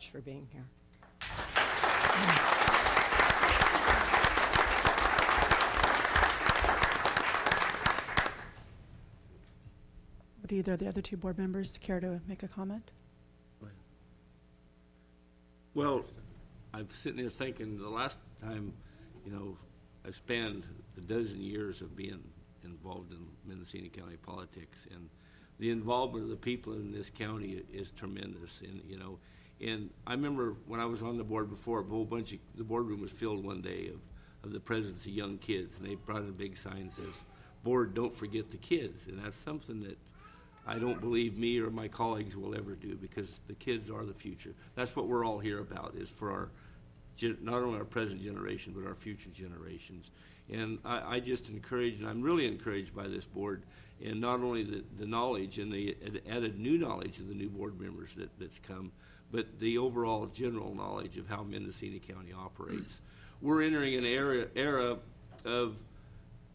much for being here. Would either of the other two board members care to make a comment? Well, I'm sitting here thinking the last time, you know, I spanned a dozen years of being involved in Mendocino County politics, and the involvement of the people in this county is tremendous. And you know, and I remember when I was on the board before, a whole bunch of the boardroom was filled one day of the presence of young kids, and they brought in a big sign that says, "Board, don't forget the kids," and that's something that I don't believe me or my colleagues will ever do, because the kids are the future. That's what we're all here about, is for our, not only our present generation, but our future generations. And I just encourage, and I'm really encouraged by this board, and not only the knowledge and the added new knowledge of the new board members that's come, but the overall general knowledge of how Mendocino County operates. We're entering an era of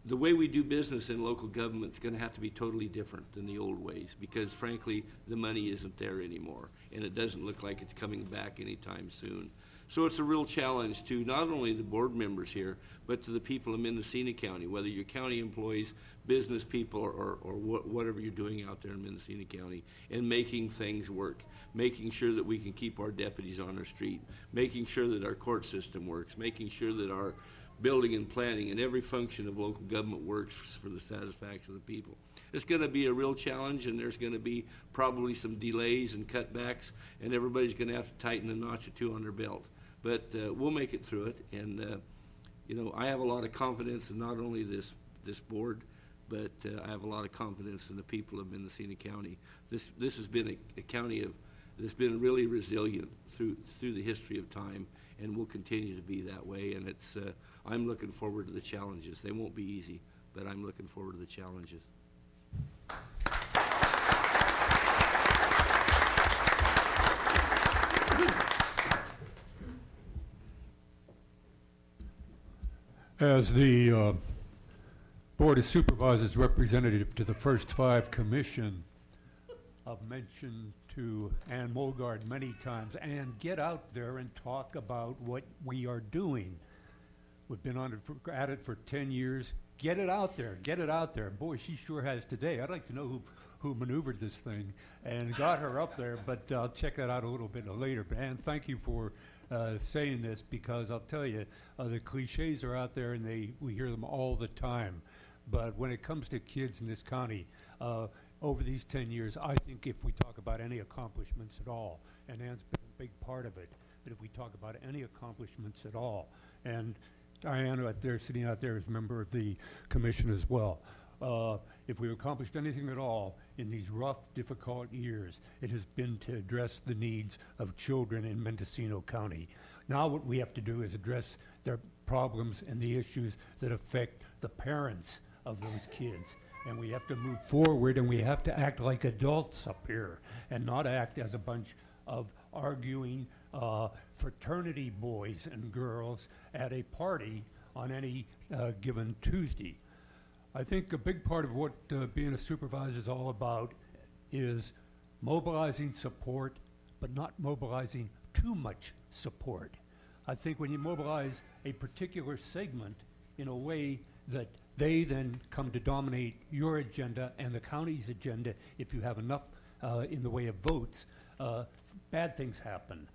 the way we do business in local government is going to have to be totally different than the old ways, because frankly the money isn't there anymore, and it doesn't look like it's coming back anytime soon. So it's a real challenge to not only the board members here, but to the people of Mendocino County, whether you're county employees, business people, or whatever you're doing out there in Mendocino County, and making things work, making sure that we can keep our deputies on our street, making sure that our court system works, making sure that our building and planning and every function of local government works for the satisfaction of the people. It's going to be a real challenge, and there's going to be probably some delays and cutbacks, and everybody's going to have to tighten a notch or two on their belt. But we'll make it through it, and you know, I have a lot of confidence in not only this board, but I have a lot of confidence in the people of Mendocino County. This has been a county that's been really resilient through the history of time, and will continue to be that way. And it's I'm looking forward to the challenges. They won't be easy, but I'm looking forward to the challenges. As the Board of Supervisors representative to the First Five Commission, I've mentioned to Ann Mulgard many times, Ann, get out there and talk about what we are doing. We've been at it for 10 years. Get it out there. Get it out there. Boy, she sure has today. I'd like to know who maneuvered this thing and got her up there, but I'll check that out a little bit later. But Ann, thank you for saying this, because I'll tell you, the cliches are out there, and we hear them all the time. But when it comes to kids in this county, over these 10 years, I think if we talk about any accomplishments at all, and Ann's been a big part of it, but if we talk about any accomplishments at all, and Diana out there, sitting out there, is a member of the commission as well. If we've accomplished anything at all in these rough, difficult years, it has been to address the needs of children in Mendocino County. Now what we have to do is address their problems and the issues that affect the parents of those kids. And we have to move forward, and we have to act like adults up here, and not act as a bunch of arguing fraternity boys and girls at a party on any given Tuesday. I think a big part of what being a supervisor is all about is mobilizing support, but not mobilizing too much support. I think when you mobilize a particular segment in a way that they then come to dominate your agenda and the county's agenda, if you have enough in the way of votes, bad things happen.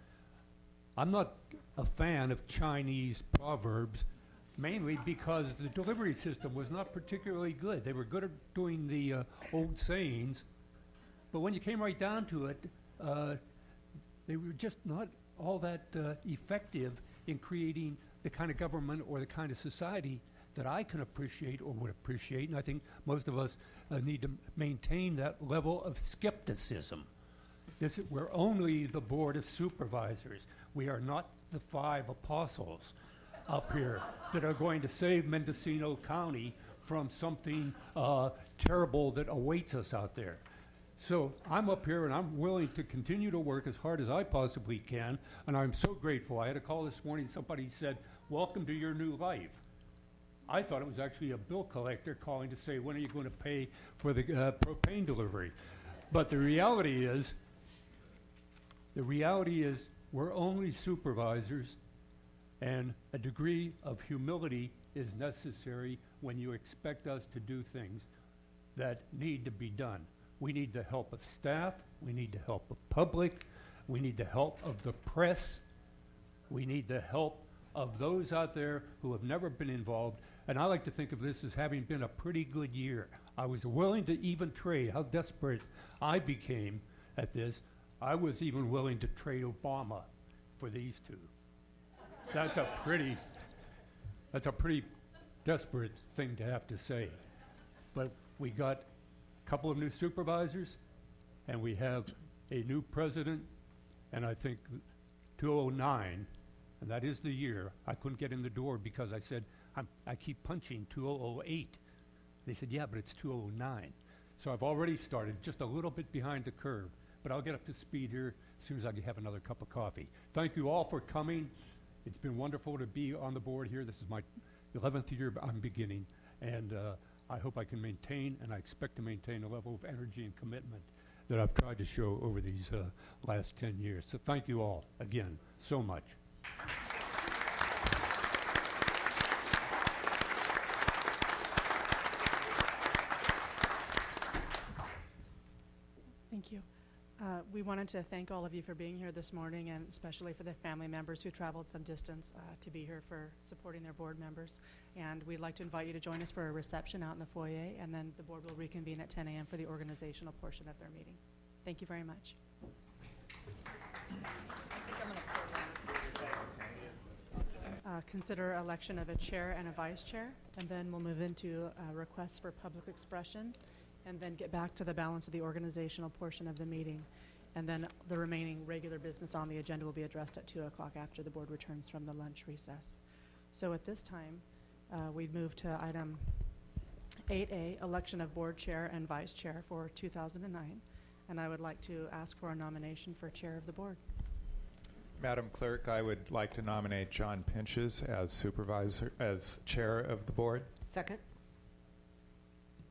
I'm not a fan of Chinese proverbs, mainly because the delivery system was not particularly good. They were good at doing the old sayings, but when you came right down to it, they were just not all that effective in creating the kind of government or the kind of society that I can appreciate or would appreciate. And I think most of us need to maintain that level of skepticism. We're only the Board of Supervisors. We are not the 5 apostles up here that are going to save Mendocino County from something terrible that awaits us out there. So I'm up here, and I'm willing to continue to work as hard as I possibly can, and I'm so grateful. I had a call this morning. Somebody said, "Welcome to your new life." I thought it was actually a bill collector calling to say, when are you going to pay for the propane delivery? But the reality is We're only supervisors, and a degree of humility is necessary when you expect us to do things that need to be done. We need the help of staff, we need the help of public, we need the help of the press, we need the help of those out there who have never been involved. And I like to think of this as having been a pretty good year. I was willing to even trade, how desperate I became at this. I was even willing to trade Obama for these two. That's a pretty desperate thing to have to say. But we got a couple of new supervisors, and we have a new president, and I think 2009, and that is the year. I couldn't get in the door because I said, I keep punching 2008. They said, yeah, but it's 2009. So I've already started just a little bit behind the curve, but I'll get up to speed here as soon as I have another cup of coffee. Thank you all for coming. It's been wonderful to be on the board here. This is my 11th year I'm beginning, and I hope I can maintain, and I expect to maintain, a level of energy and commitment that I've tried to show over these last 10 years. So thank you all, again, so much. Thank you. We wanted to thank all of you for being here this morning, and especially for the family members who traveled some distance to be here for supporting their board members. And we'd like to invite you to join us for a reception out in the foyer, and then the board will reconvene at 10 a.m. for the organizational portion of their meeting. Thank you very much. Consider election of a chair and a vice chair, and then we'll move into requests for public expression, and then get back to the balance of the organizational portion of the meeting. And then the remaining regular business on the agenda will be addressed at 2 o'clock after the board returns from the lunch recess. So at this time, we move to item 8A, election of board chair and vice chair for 2009. And I would like to ask for a nomination for chair of the board. Madam Clerk, I would like to nominate John Pinches as chair of the board. Second.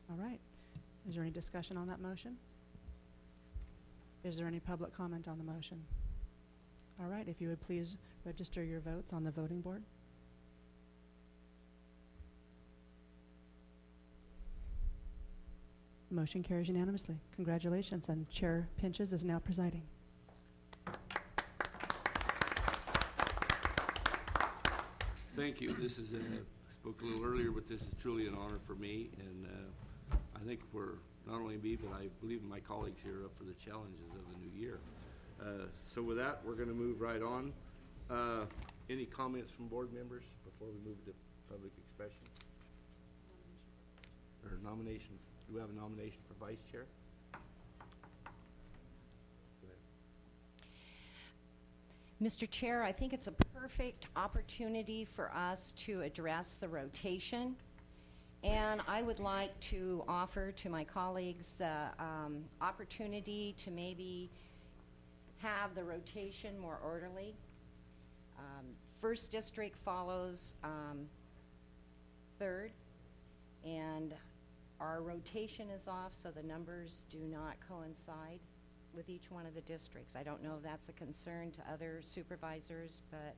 All right. Is there any discussion on that motion? Is there any public comment on the motion? All right, if you would please register your votes on the voting board. Motion carries unanimously. Congratulations, and Chair Pinches is now presiding. Thank you. This is, I spoke a little earlier, but this is truly an honor for me, and I think for not only me, but I believe my colleagues here are up for the challenges of the new year. So with that, we're going to move right on. Any comments from board members before we move to public expression? Or nomination? Do we have a nomination for vice chair? Go ahead. Mr. Chair, I think it's a perfect opportunity for us to address the rotation. And I would like to offer to my colleagues the opportunity to maybe have the rotation more orderly. First district follows third, and our rotation is off, so the numbers do not coincide with each one of the districts. I don't know if that's a concern to other supervisors, but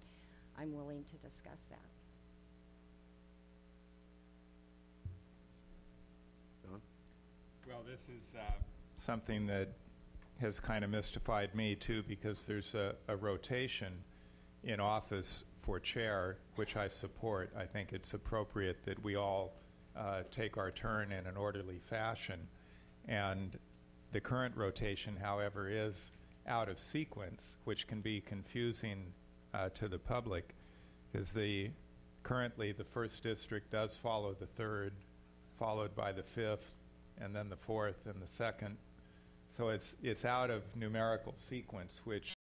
I'm willing to discuss that. John? Well, this is something that has kind of mystified me too, because there's a rotation in office for chair, which I support. I think it's appropriate that we all take our turn in an orderly fashion. And the current rotation, however, is out of sequence, which can be confusing to the public, because currently the first district does follow the third, followed by the fifth, and then the fourth and the second. So it's out of numerical sequence, which